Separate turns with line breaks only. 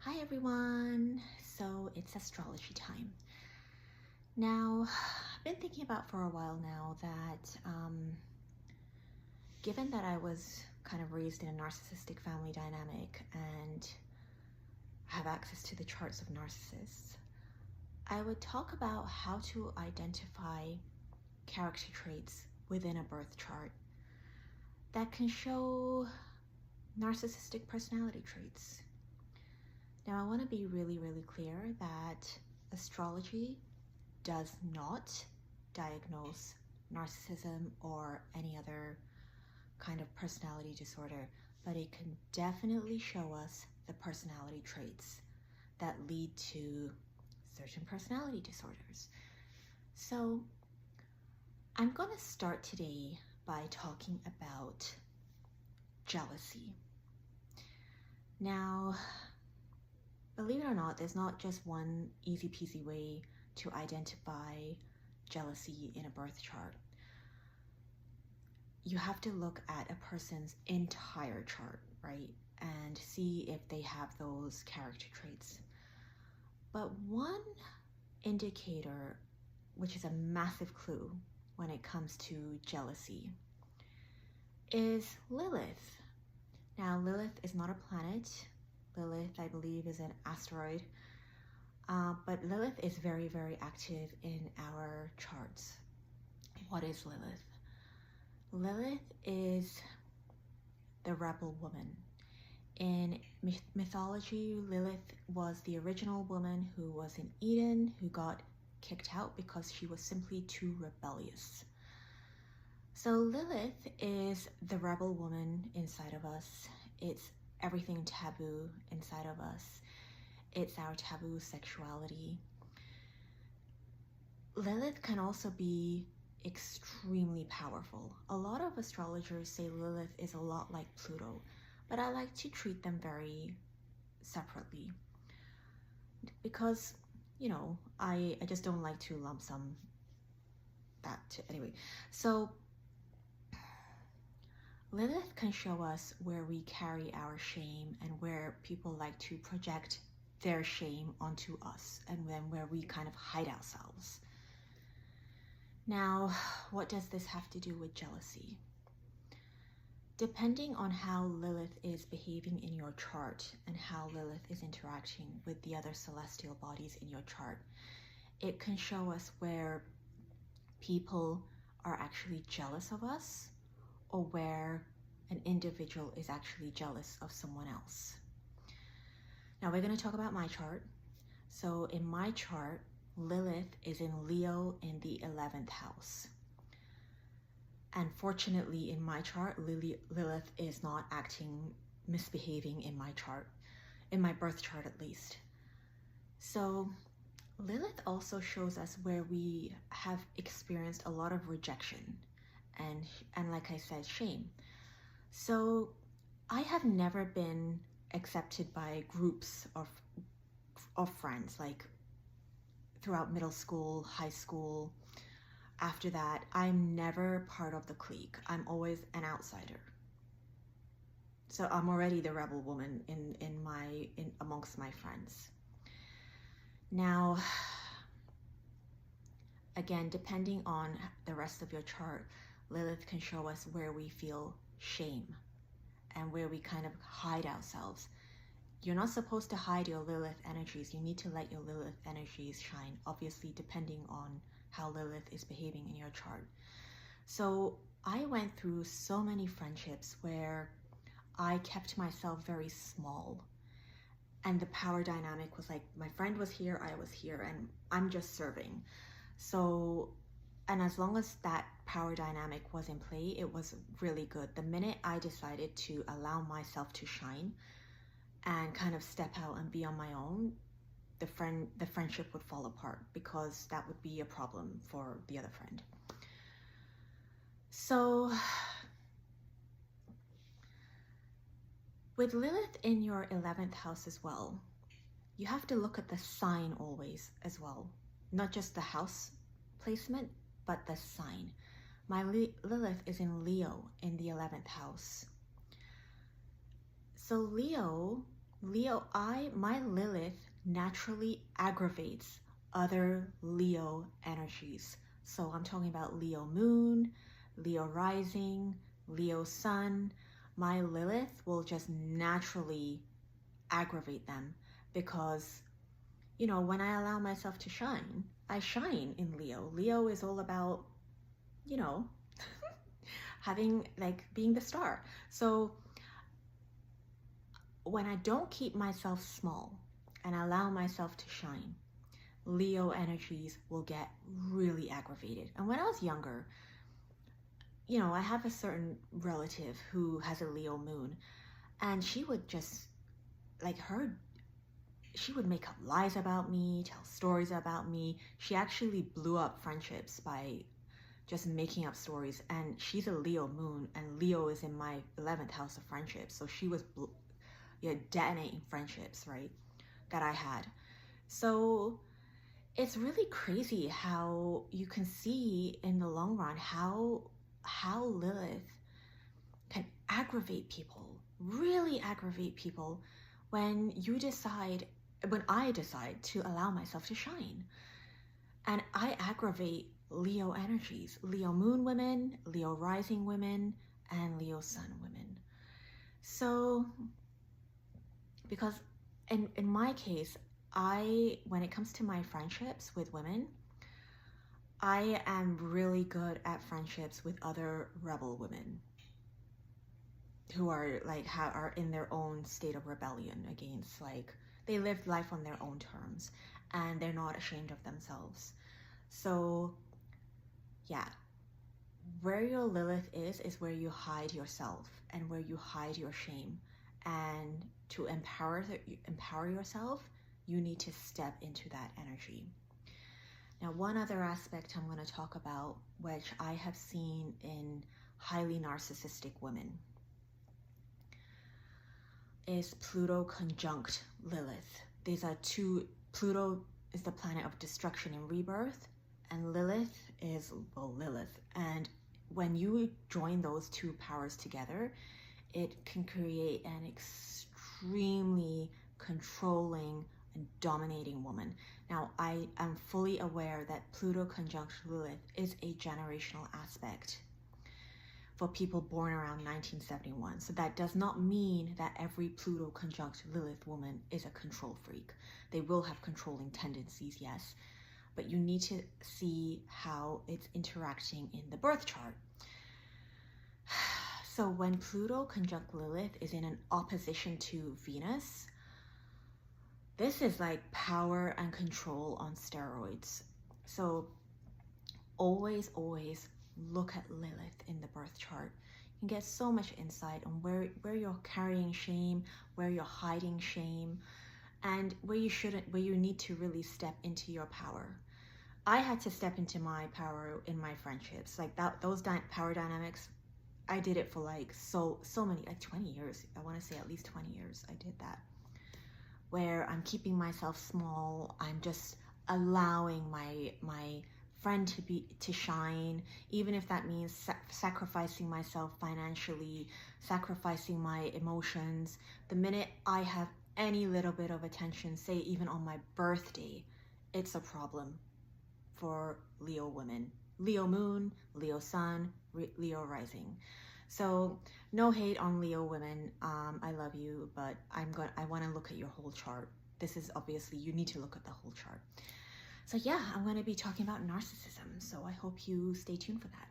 Hi everyone! So it's astrology time. Now, I've been thinking about for a while now that given that I was kind of raised in a narcissistic family dynamic and have access to the charts of narcissists, I would talk about how to identify character traits within a birth chart that can show narcissistic personality traits. Now, I want to be really clear that astrology does not diagnose narcissism or any other kind of personality disorder, but it can definitely show us the personality traits that lead to certain personality disorders. So I'm going to start today by talking about jealousy. Now, believe it or not, there's not just one easy peasy way to identify jealousy in a birth chart. You have to look at a person's entire chart, right? And see if they have those character traits. But one indicator, which is a massive clue when it comes to jealousy, is Lilith. Now, Lilith is not a planet. Lilith, I believe, is an asteroid. But Lilith is very active in our charts. What is Lilith? Lilith is the rebel woman. In mythology, Lilith was the original woman who was in Eden, who got kicked out because she was simply too rebellious. So Lilith is the rebel woman inside of us. It's everything taboo inside of us. It's our taboo sexuality. Lilith can also be extremely powerful. A lot of astrologers say Lilith is a lot like Pluto, but I like to treat them very separately because, you know, I just don't like to lump sum that anyway. So Lilith can show us where we carry our shame and where people like to project their shame onto us, and then where we kind of hide ourselves. Now, what does this have to do with jealousy? Depending on how Lilith is behaving in your chart and how Lilith is interacting with the other celestial bodies in your chart, it can show us where people are actually jealous of us or where an individual is actually jealous of someone else. Now we're going to talk about my chart. So in my chart, Lilith is in Leo in the 11th house. And fortunately in my chart, Lilith is not misbehaving in my chart, in my birth chart at least. So Lilith also shows us where we have experienced a lot of rejection and like I said, shame. So I have never been accepted by groups of friends, like throughout middle school, high school. After that, I'm never part of the clique. I'm always an outsider. So I'm already the rebel woman in amongst my friends. Now, again, depending on the rest of your chart, Lilith can show us where we feel shame and where we kind of hide ourselves. You're not supposed to hide your Lilith energies. You need to let your Lilith energies shine, obviously depending on how Lilith is behaving in your chart. So I went through so many friendships where I kept myself very small, and the power dynamic was like, my friend was here, I was here, and I'm just serving. So, and as long as that power dynamic was in play, it was really good. The minute I decided to allow myself to shine and kind of step out and be on my own, the friendship would fall apart because that would be a problem for the other friend. So with Lilith in your 11th house as well, you have to look at the sign always as well, not just the house placement, but the sign. My Lilith is in Leo in the 11th house. So Leo my Lilith naturally aggravates other Leo energies. So I'm talking about Leo moon, Leo rising, Leo sun. My Lilith will just naturally aggravate them because, you know, when I allow myself to shine, I shine in Leo. Leo is all about, you know, having, like, being the star. So when I don't keep myself small and allow myself to shine, Leo energies will get really aggravated. And when I was younger, you know, I have a certain relative who has a Leo moon, and she would just, like, she would make up lies about me, tell stories about me. She actually blew up friendships by just making up stories. And she's a Leo moon, and Leo is in my 11th house of friendships. So she was detonating friendships, right, that I had. So it's really crazy how you can see in the long run how Lilith can aggravate people, really aggravate people, when I decide to allow myself to shine. And I aggravate Leo energies, Leo moon women, Leo rising women, and Leo sun women. So, because in my case, when it comes to my friendships with women, I am really good at friendships with other rebel women who are are in their own state of rebellion against, like, they live life on their own terms and they're not ashamed of themselves. So yeah, where your Lilith is where you hide yourself and where you hide your shame. And to empower yourself, you need to step into that energy. Now, one other aspect I'm going to talk about, which I have seen in highly narcissistic women, is Pluto conjunct Lilith. These are two. Pluto is the planet of destruction and rebirth, and Lilith is, well, Lilith. And when you join those two powers together, it can create an extremely controlling and dominating woman. Now, I am fully aware that Pluto conjunct Lilith is a generational aspect for people born around 1971. So that does not mean that every Pluto conjunct Lilith woman is a control freak. They will have controlling tendencies, yes, but you need to see how it's interacting in the birth chart. So when Pluto conjunct Lilith is in an opposition to Venus, this is like power and control on steroids. So always look at Lilith in the birth chart. You can get so much insight on where you're carrying shame, where you're hiding shame, and where you need to really step into your power. I had to step into my power in my friendships. Like those power dynamics, I did it for like so many, like 20 years. I want to say at least 20 years I did that. Where I'm keeping myself small. I'm just allowing my friend to shine, even if that means sacrificing myself financially, sacrificing my emotions. The minute I have any little bit of attention, say even on my birthday, it's a problem for Leo women. Leo moon, Leo sun, Leo rising. So no hate on Leo women. I love you, but I want to look at your whole chart. This is obviously, you need to look at the whole chart. So yeah, I'm going to be talking about narcissism. So I hope you stay tuned for that.